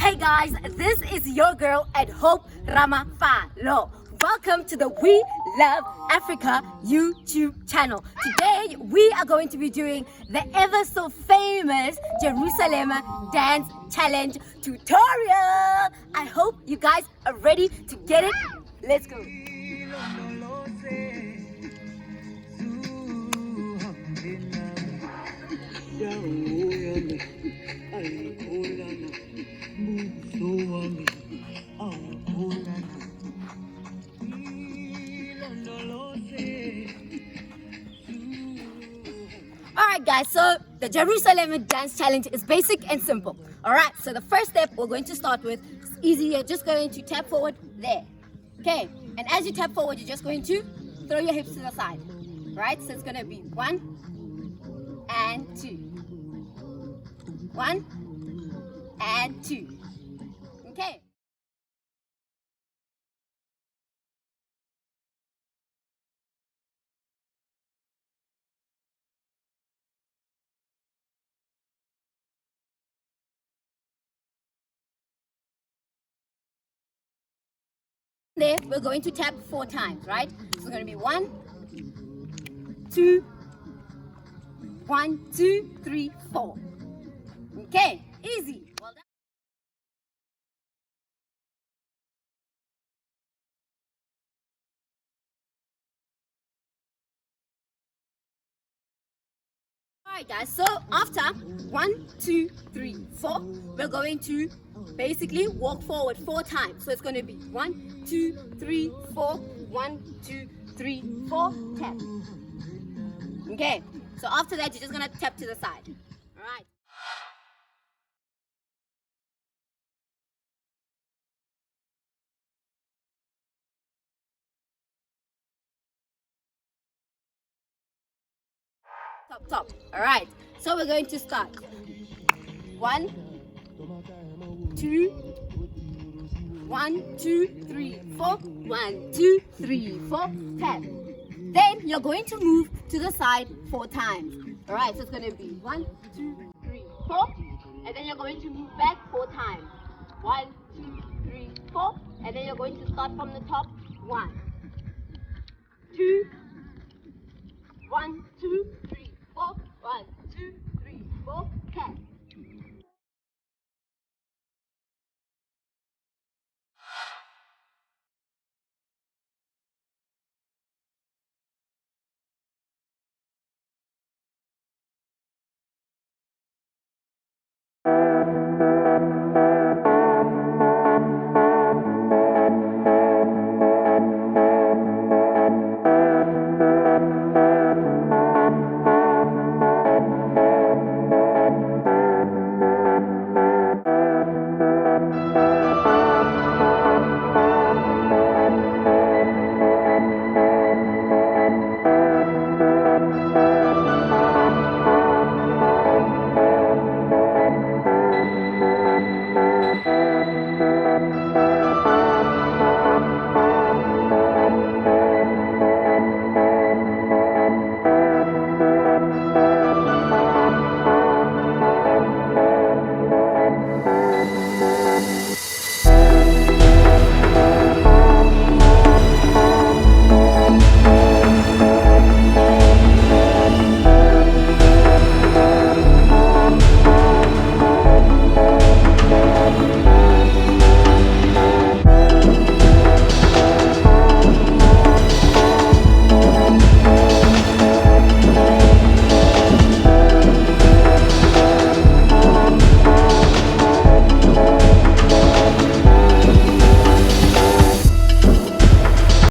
Hey guys, this is your girl at Hope Ramafalo. Welcome to the We Love Africa YouTube channel. Today we are going to be doing the ever so famous Jerusalema Dance Challenge tutorial. I hope you guys are ready to get it. Let's go. Alright guys, so the Jerusalem Dance Challenge is basic and simple. Alright, so the first step we're going to start with is easy. You're just going to tap forward there. Okay, and as you tap forward, you're just going to throw your hips to the side. Right, so it's going to be 1 and 2. 1 and 2. Okay. There, we're going to tap 4 times, right? So it's going to be 1, 2, 1, 2, 3, 4. Okay, easy. Well done. Alright guys, so after 1, 2, 3, 4, we're going to basically walk forward 4 times. So it's going to be 1, 2, 3, 4, 1, 2, 3, 4, tap. Okay, so after that, you're just going to tap to the side. Alright. Top. Alright, so we're going to start. 1, 2, 1, 2, 3, 4, 1, 2, 3, 4, tap. Then you're going to move to the side 4 times. Alright, so it's going to be 1, 2, 3, 4, and then you're going to move back 4 times. 1, 2, 3, 4, and then you're going to start from the top. 1, 2, 1, 2, 3, 4, 1, 2, 3, 4, tap.